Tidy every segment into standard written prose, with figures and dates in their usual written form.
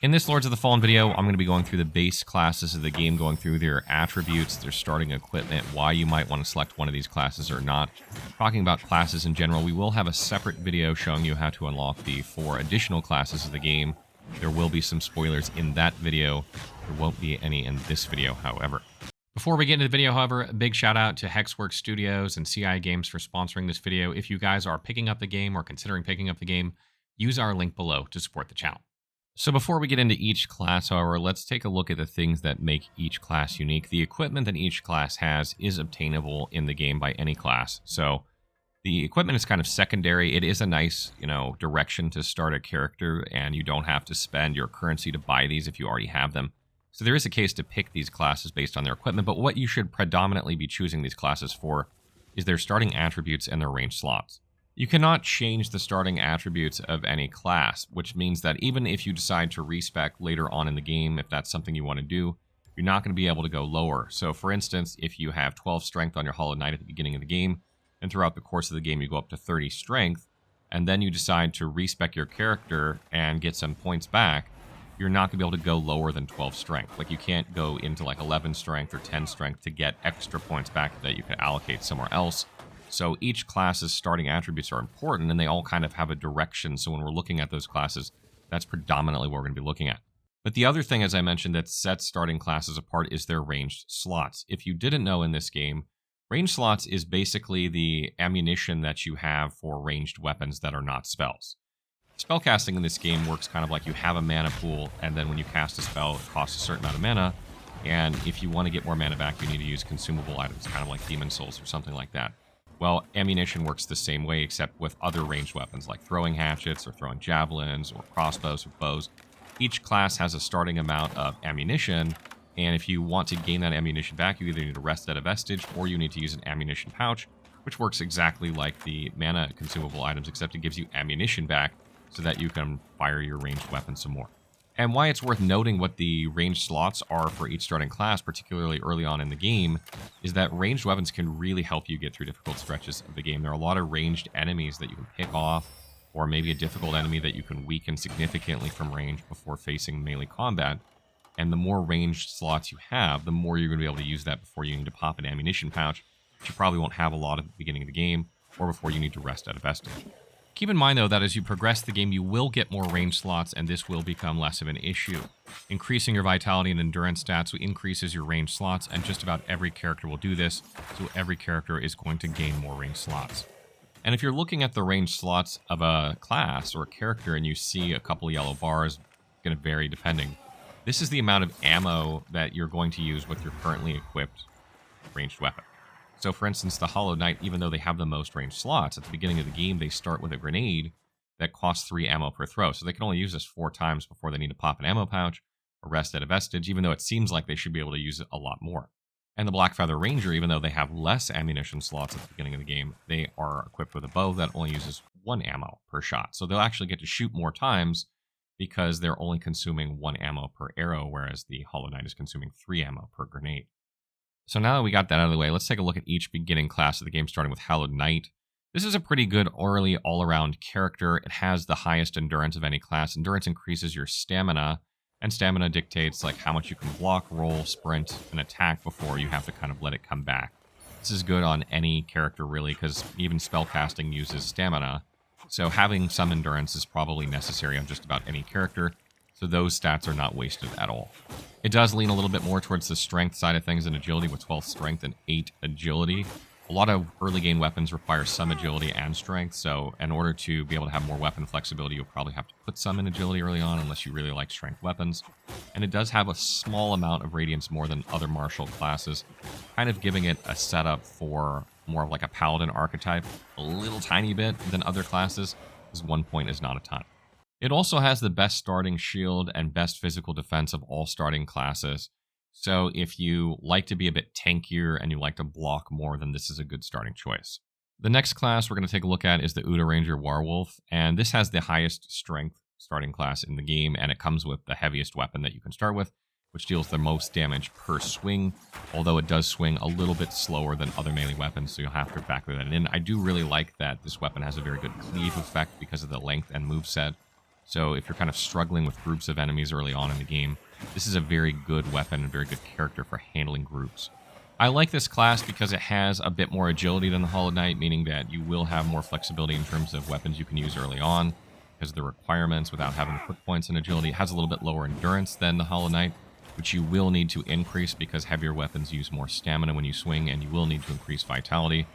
In this Lords of the Fallen video, I'm going to be going through the base classes of the game, going through their attributes, their starting equipment, why you might want to select one of these classes or not. Talking about classes in general, we will have a separate video showing you how to unlock the 4 additional classes of the game. There will be some spoilers in that video. There won't be any in this video, however. Before we get into the video, however, a big shout out to Hexworks Studios and CI Games for sponsoring this video. If you guys are picking up the game or considering picking up the game, use our link below to support the channel. So before we get into each class, however, let's take a look at the things that make each class unique. The equipment that each class has is obtainable in the game by any class. So the equipment is kind of secondary. It is a nice, direction to start a character, and you don't have to spend your currency to buy these if you already have them. So there is a case to pick these classes based on their equipment, but what you should predominantly be choosing these classes for is their starting attributes and their range slots. You cannot change the starting attributes of any class, which means that even if you decide to respec later on in the game, if that's something you want to do, you're not going to be able to go lower. So for instance, if you have 12 strength on your Hallowed Knight at the beginning of the game, and throughout the course of the game you go up to 30 strength, and then you decide to respec your character and get some points back, you're not going to be able to go lower than 12 strength. Like, you can't go into like 11 strength or 10 strength to get extra points back that you can allocate somewhere else. So each class's starting attributes are important, and they all kind of have a direction. So when we're looking at those classes, that's predominantly what we're going to be looking at. But the other thing, as I mentioned, that sets starting classes apart is their ranged slots. If you didn't know in this game, ranged slots is basically the ammunition that you have for ranged weapons that are not spells. Spellcasting in this game works kind of like you have a mana pool, and then when you cast a spell, it costs a certain amount of mana. And if you want to get more mana back, you need to use consumable items, kind of like Demon Souls or something like that. Well, ammunition works the same way, except with other ranged weapons like throwing hatchets or throwing javelins or crossbows or bows. Each class has a starting amount of ammunition, and if you want to gain that ammunition back, you either need to rest at a vestige or you need to use an ammunition pouch, which works exactly like the mana consumable items, except it gives you ammunition back so that you can fire your ranged weapon some more. And why it's worth noting what the ranged slots are for each starting class, particularly early on in the game, is that ranged weapons can really help you get through difficult stretches of the game. There are a lot of ranged enemies that you can pick off, or maybe a difficult enemy that you can weaken significantly from range before facing melee combat. And the more ranged slots you have, the more you're going to be able to use that before you need to pop an ammunition pouch, which you probably won't have a lot at the beginning of the game, or before you need to rest at a vestige. Keep in mind, though, that as you progress the game, you will get more range slots, and this will become less of an issue. Increasing your vitality and endurance stats increases your range slots, and just about every character will do this, so every character is going to gain more range slots. And if you're looking at the range slots of a class or a character and you see a couple yellow bars, going to vary depending, this is the amount of ammo that you're going to use with your currently equipped ranged weapon. So, for instance, the Hallowed Knight, even though they have the most ranged slots, at the beginning of the game, they start with a grenade that costs 3 ammo per throw. So they can only use this 4 times before they need to pop an ammo pouch or rest at a vestige, even though it seems like they should be able to use it a lot more. And the Blackfeather Ranger, even though they have less ammunition slots at the beginning of the game, they are equipped with a bow that only uses 1 ammo per shot. So they'll actually get to shoot more times because they're only consuming 1 ammo per arrow, whereas the Hallowed Knight is consuming 3 ammo per grenade. So now that we got that out of the way, let's take a look at each beginning class of the game, starting with Hallowed Knight. This is a pretty good early all-around character. It has the highest endurance of any class. Endurance increases your stamina, and stamina dictates like how much you can block, roll, sprint, and attack before you have to kind of let it come back. This is good on any character, really, because even spellcasting uses stamina. So having some endurance is probably necessary on just about any character. So those stats are not wasted at all. It does lean a little bit more towards the strength side of things and agility, with 12 strength and 8 agility. A lot of early game weapons require some agility and strength, so in order to be able to have more weapon flexibility, you'll probably have to put some in agility early on, unless you really like strength weapons. And it does have a small amount of radiance more than other martial classes, kind of giving it a setup for more of like a paladin archetype, a little tiny bit than other classes, because 1 point is not a ton. It also has the best starting shield and best physical defense of all starting classes. So if you like to be a bit tankier and you like to block more, then this is a good starting choice. The next class we're going to take a look at is the Udirangr Warwolf, and this has the highest strength starting class in the game, and it comes with the heaviest weapon that you can start with, which deals the most damage per swing, although it does swing a little bit slower than other melee weapons, so you'll have to factor that in. I do really like that this weapon has a very good cleave effect because of the length and moveset. So if you're kind of struggling with groups of enemies early on in the game, this is a very good weapon and very good character for handling groups. I like this class because it has a bit more agility than the Hallowed Knight, meaning that you will have more flexibility in terms of weapons you can use early on because of the requirements without having to put points in agility. It has a little bit lower endurance than the Hallowed Knight, which you will need to increase because heavier weapons use more stamina when you swing, and you will need to increase vitality.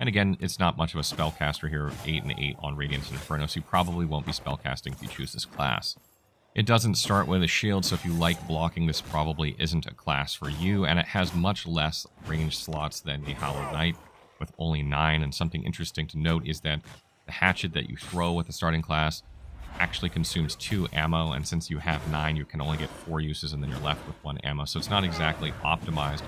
And again, it's not much of a spellcaster here, 8 and 8 on Radiance and Inferno, so you probably won't be spellcasting if you choose this class. It doesn't start with a shield, so if you like blocking, this probably isn't a class for you, and it has much less range slots than the Hallowed Knight, with only 9, and something interesting to note is that the hatchet that you throw with the starting class actually consumes 2 ammo, and since you have 9, you can only get 4 uses, and then you're left with 1 ammo, so it's not exactly optimized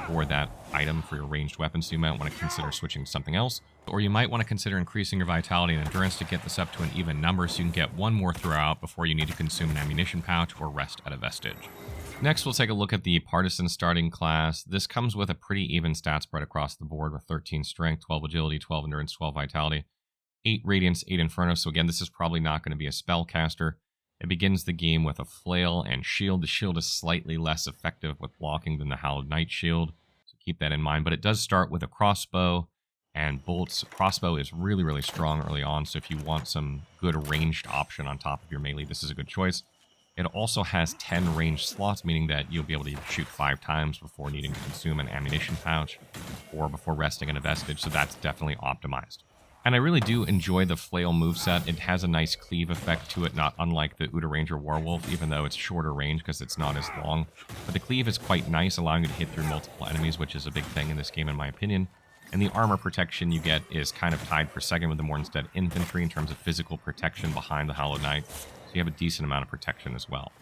for that item for your ranged weapons, so you might want to consider switching to something else. Or you might want to consider increasing your vitality and endurance to get this up to an even number so you can get 1 more throw out before you need to consume an ammunition pouch or rest at a vestige. Next, we'll take a look at the Partisan starting class. This comes with a pretty even stat spread across the board with 13 strength, 12 agility, 12 endurance, 12 vitality, 8 radiance, 8 inferno. So again, this is probably not going to be a spellcaster. It begins the game with a flail and shield. The shield is slightly less effective with blocking than the Hallowed Knight shield, so keep that in mind. But it does start with a crossbow and bolts. Crossbow is really, really strong early on, so if you want some good ranged option on top of your melee, this is a good choice. It also has 10 ranged slots, meaning that you'll be able to shoot 5 times before needing to consume an ammunition pouch or before resting in a vestige, so that's definitely optimized. And I really do enjoy the flail moveset. It has a nice cleave effect to it, not unlike the Udirangr Warwolf, even though it's shorter range because it's not as long. But the cleave is quite nice, allowing you to hit through multiple enemies, which is a big thing in this game in my opinion. And the armor protection you get is kind of tied for second with the Mournstead Infantry in terms of physical protection behind the Hallowed Knight, so you have a decent amount of protection as well.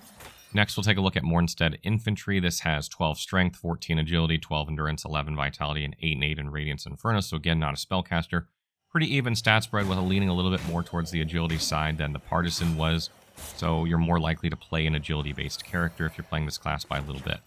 Next, we'll take a look at Mournstead Infantry. This has 12 strength, 14 agility, 12 endurance, 11 vitality, and 8 and 8 in Radiance and Inferno, so again, not a spellcaster. Pretty even stat spread with a leaning a little bit more towards the agility side than the Partisan was, so you're more likely to play an agility-based character if you're playing this class by a little bit.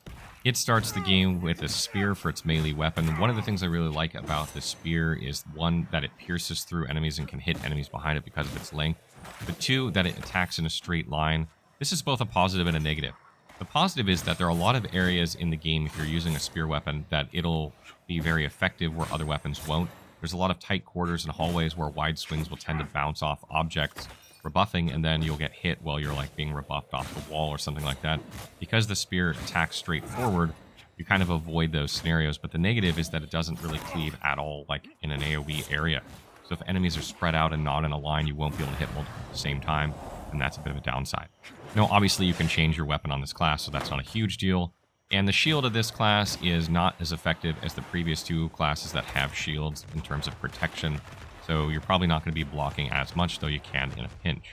It starts the game with a spear for its melee weapon. One of the things I really like about the spear is, one, that it pierces through enemies and can hit enemies behind it because of its length, but 2, that it attacks in a straight line. This is both a positive and a negative. The positive is that there are a lot of areas in the game, if you're using a spear weapon, that it'll be very effective where other weapons won't. There's a lot of tight quarters and hallways where wide swings will tend to bounce off objects, rebuffing, and then you'll get hit while you're like being rebuffed off the wall or something like that. Because the spear attacks straight forward, you kind of avoid those scenarios, but the negative is that it doesn't really cleave at all, like in an AoE area. So if enemies are spread out and not in a line, you won't be able to hit multiple at the same time, and that's a bit of a downside. Now, obviously, you can change your weapon on this class, so that's not a huge deal. And the shield of this class is not as effective as the previous 2 classes that have shields in terms of protection, so you're probably not going to be blocking as much, though you can in a pinch.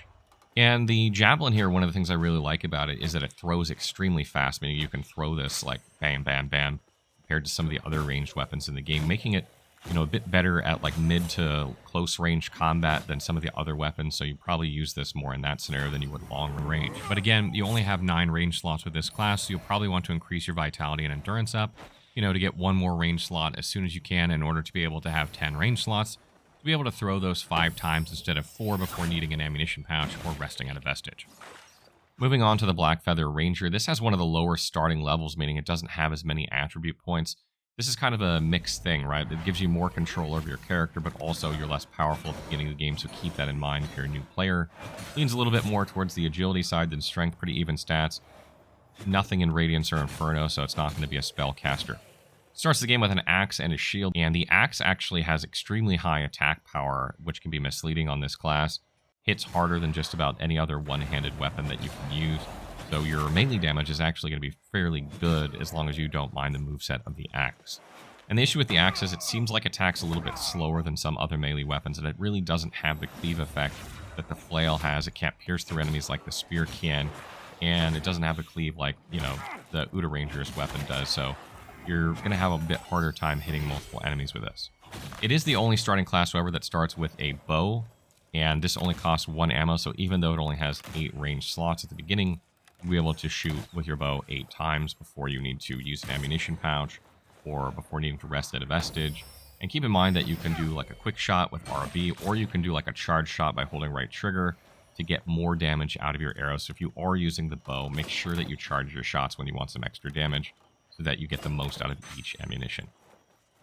And the javelin here, one of the things I really like about it is that it throws extremely fast, meaning you can throw this like bam, bam, bam, compared to some of the other ranged weapons in the game, making it, you know, a bit better at like mid to close range combat than some of the other weapons, so you probably use this more in that scenario than you would long range. But again, you only have 9 range slots with this class, so you'll probably want to increase your vitality and endurance up, you know, to get 1 more range slot as soon as you can in order to be able to have 10 range slots, to be able to throw those 5 times instead of 4 before needing an ammunition pouch or resting at a vestige. Moving on to the Blackfeather Ranger, this has one of the lower starting levels, meaning it doesn't have as many attribute points. This is kind of a mixed thing, right? It gives you more control over your character, but also you're less powerful at the beginning of the game, so keep that in mind if you're a new player. Leans a little bit more towards the agility side than strength, pretty even stats. Nothing in Radiance or Inferno, so it's not going to be a spellcaster. Starts the game with an axe and a shield, and the axe actually has extremely high attack power, which can be misleading on this class. Hits harder than just about any other one-handed weapon that you can use. So your melee damage is actually going to be fairly good as long as you don't mind the moveset of the axe. And the issue with the axe is it seems like it attacks a little bit slower than some other melee weapons, and it really doesn't have the cleave effect that the flail has. It can't pierce through enemies like the spear can, and it doesn't have the cleave like, you know, the Udirangr's weapon does, so you're going to have a bit harder time hitting multiple enemies with this. It is the only starting class, however, that starts with a bow, and this only costs 1 ammo, so even though it only has 8 range slots at the beginning, you'll be able to shoot with your bow 8 times before you need to use an ammunition pouch or before needing to rest at a vestige. And keep in mind that you can do like a quick shot with RB, or you can do like a charge shot by holding right trigger. to get more damage out of your arrows. So if you are using the bow, make sure that you charge your shots when you want some extra damage so that you get the most out of each ammunition.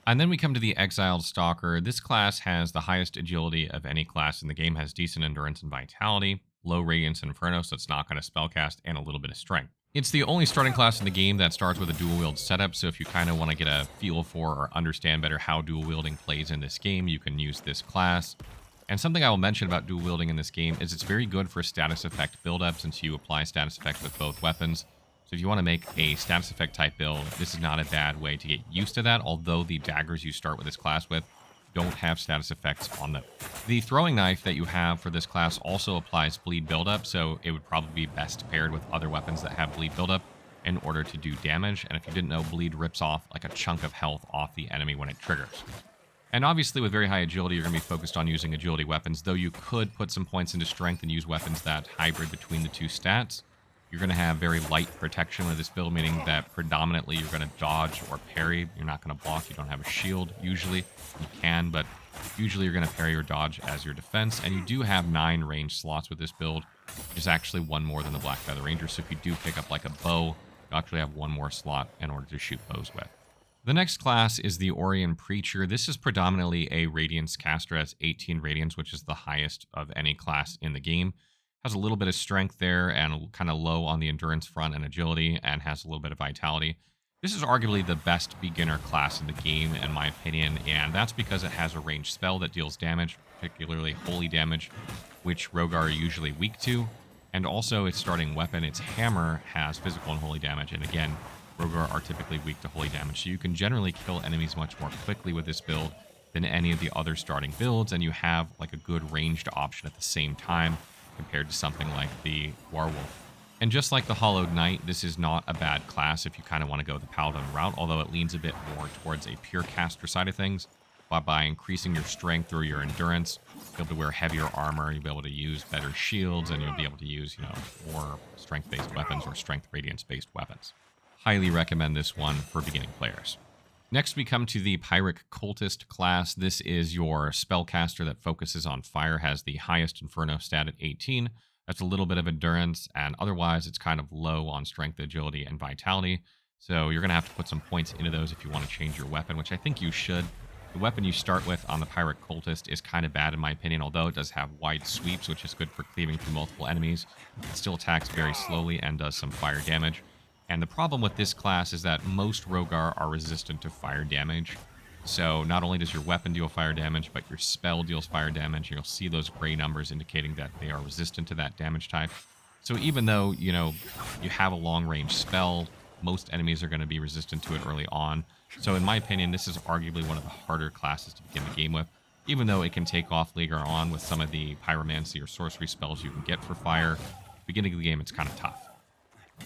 And then we come to the Exiled Stalker. This class has the highest agility of any class in the game, has decent endurance and vitality, low radiance and inferno, so it's not going to spellcast, and a little bit of strength. It's the only starting class in the game that starts with a dual wield setup, so if you kind of want to get a feel for or understand better how dual wielding plays in this game, you can use this class. And something I will mention about dual wielding in this game is it's very good for status effect build-up since you apply status effects with both weapons. So if you want to make a status effect type build, this is not a bad way to get used to that, although the daggers you start with this class with don't have status effects on them. The throwing knife that you have for this class also applies bleed buildup, so it would probably be best paired with other weapons that have bleed buildup in order to do damage. And if you didn't know, bleed rips off like a chunk of health off the enemy when it triggers. And obviously with very high agility, you're going to be focused on using agility weapons, though you could put some points into strength and use weapons that hybrid between the two stats. You're going to have very light protection with this build, meaning that predominantly you're going to dodge or parry. You're not going to block. You don't have a shield usually. You can, but usually you're going to parry or dodge as your defense. And you do have 9 range slots with this build, which is actually 1 more than the Blackfeather Ranger. So if you do pick up like a bow, you actually have 1 more slot in order to shoot bows with. The next class is the Orian Preacher. This is predominantly a Radiance caster, has 18 Radiance, which is the highest of any class in the game. Has a little bit of strength there and kind of low on the endurance front and agility, and has a little bit of vitality. This is arguably the best beginner class in the game, in my opinion, and that's because it has a ranged spell that deals damage, particularly holy damage, which Rogar are usually weak to. And also its starting weapon, its hammer, has physical and holy damage, and again, Rogar are typically weak to holy damage, so you can generally kill enemies much more quickly with this build than any of the other starting builds, and you have like a good ranged option at the same time compared to something like the Warwolf. And just like the Hallowed Knight, this is not a bad class if you kind of want to go the Paladin route, although it leans a bit more towards a pure caster side of things. But by increasing your strength or your endurance, you'll be able to wear heavier armor, you'll be able to use better shields, and you'll be able to use, more strength-based weapons or strength radiance-based weapons. Highly recommend this one for beginning players. Next, we come to the Pyric Cultist class. This is your spellcaster that focuses on fire, has the highest Inferno stat at 18. That's a little bit of endurance, and otherwise it's kind of low on strength, agility, and vitality. So you're going to have to put some points into those if you want to change your weapon, which I think you should. The weapon you start with on the Pyric Cultist is kind of bad in my opinion, although it does have wide sweeps, which is good for cleaving through multiple enemies. It still attacks very slowly and does some fire damage. And the problem with this class is that most Rogar are resistant to fire damage. So not only does your weapon deal fire damage, but your spell deals fire damage. You'll see those gray numbers indicating that they are resistant to that damage type. So even though, you have a long-range spell, most enemies are going to be resistant to it early on. So in my opinion, this is arguably one of the harder classes to begin the game with, even though it can take off later on with some of the pyromancy or sorcery spells you can get for fire. Beginning of the game, it's kind of tough.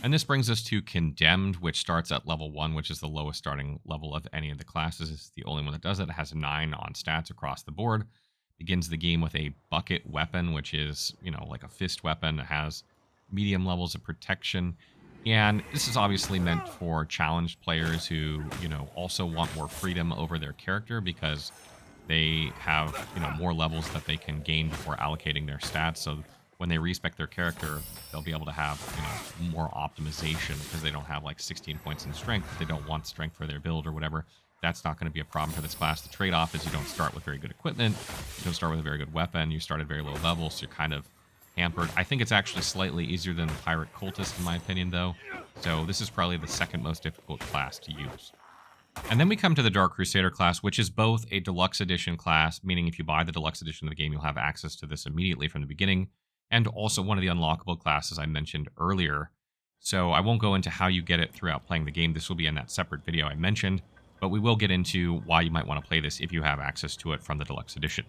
And this brings us to Condemned, which starts at level 1, which is the lowest starting level of any of the classes. It's the only one that does it. It has 9 on stats across the board. Begins the game with a bucket weapon, which is, like a fist weapon. It has medium levels of protection. And this is obviously meant for challenged players who, also want more freedom over their character because they have, more levels that they can gain before allocating their stats. So when they respec their character, they'll be able to have, more optimization because they don't have like 16 points in strength. If they don't want strength for their build or whatever, that's not going to be a problem for this class. The trade-off is you don't start with very good equipment. You don't start with a very good weapon. You start at very low levels, so you're kind of hampered. I think it's actually slightly easier than the Pyric Cultist, in my opinion, though. So this is probably the second most difficult class to use. And then we come to the Dark Crusader class, which is both a Deluxe Edition class, meaning if you buy the Deluxe Edition of the game, you'll have access to this immediately from the beginning, and also one of the unlockable classes I mentioned earlier. So I won't go into how you get it throughout playing the game. This will be in that separate video I mentioned, but we will get into why you might want to play this if you have access to it from the Deluxe Edition.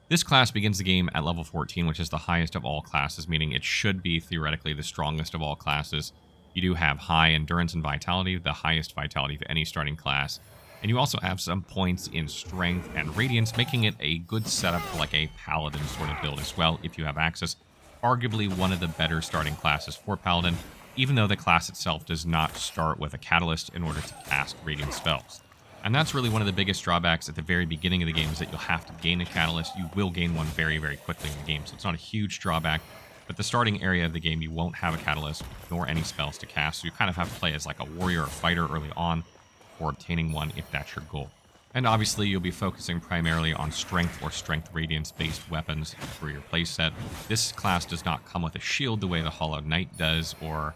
This class begins the game at level 14, which is the highest of all classes, meaning it should be theoretically the strongest of all classes. You do have high endurance and vitality, the highest vitality of any starting class. And you also have some points in strength and radiance, making it a good setup for like a paladin sort of build as well if you have access. Arguably one of the better starting classes for paladin, even though the class itself does not start with a catalyst in order to cast radiant spells. And that's really one of the biggest drawbacks at the very beginning of the game, is that you'll have to gain a catalyst. You will gain one very, very quickly in the game, so it's not a huge drawback. But the starting area of the game, you won't have a catalyst nor any spells to cast, so you kind of have to play as like a warrior or fighter early on for obtaining one if that's your goal. And obviously you'll be focusing primarily on strength or strength radiance based weapons for your playset. This class does not come with a shield the way the Hallowed Knight does or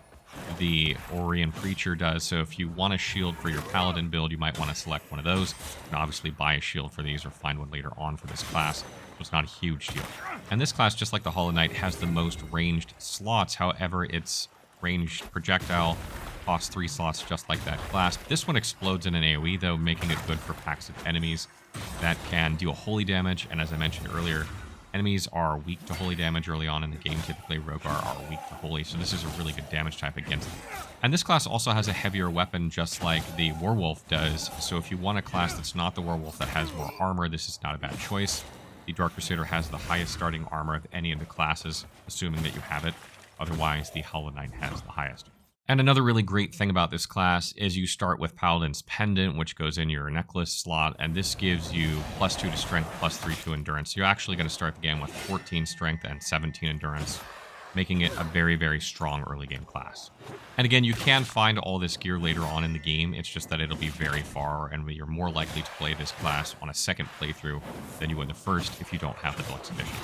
the Orian Preacher does, so if you want a shield for your paladin build, you might want to select one of those. You can obviously buy a shield for these or find one later on for this class, so it's not a huge deal. And this class, just like the Hallowed Knight, has the most ranged slots. However, its ranged projectile costs 3 slots just like that class. This one explodes in an AoE though, making it good for packs of enemies that can deal holy damage, and as I mentioned earlier, enemies are weak to holy damage early on in the game. Typically, Rogar are weak to holy, so this is a really good damage type against them. And this class also has a heavier weapon, just like the Warwolf does. So if you want a class that's not the Warwolf that has more armor, this is not a bad choice. The Dark Crusader has the highest starting armor of any of the classes, assuming that you have it. Otherwise, the Hallowed Knight has the highest. And another really great thing about this class is you start with Paladin's Pendant, which goes in your necklace slot, and this gives you +2 to strength, +3 to endurance. So you're actually going to start the game with 14 strength and 17 endurance, making it a very, very strong early game class. And again, you can find all this gear later on in the game. It's just that it'll be very far, and you're more likely to play this class on a second playthrough than you would the first if you don't have the Deluxe Edition.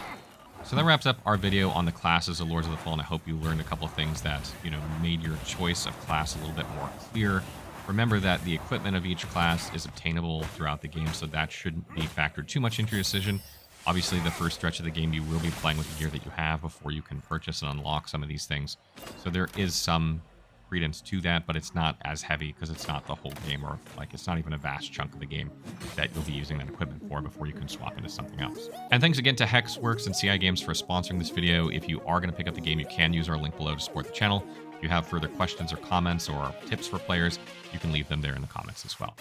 So that wraps up our video on the classes of Lords of the Fallen. I hope you learned a couple of things that, made your choice of class a little bit more clear. Remember that the equipment of each class is obtainable throughout the game, so that shouldn't be factored too much into your decision. Obviously, the first stretch of the game, you will be playing with the gear that you have before you can purchase and unlock some of these things. So there is some credence to that, but it's not as heavy because it's not the whole game, or it's not even a vast chunk of the game that you'll be using that equipment for before you can swap into something else. And thanks again to Hexworks and CI Games for sponsoring this video. If you are going to pick up the game, you can use our link below to support the channel. If you have further questions or comments or tips for players, you can leave them there in the comments as well.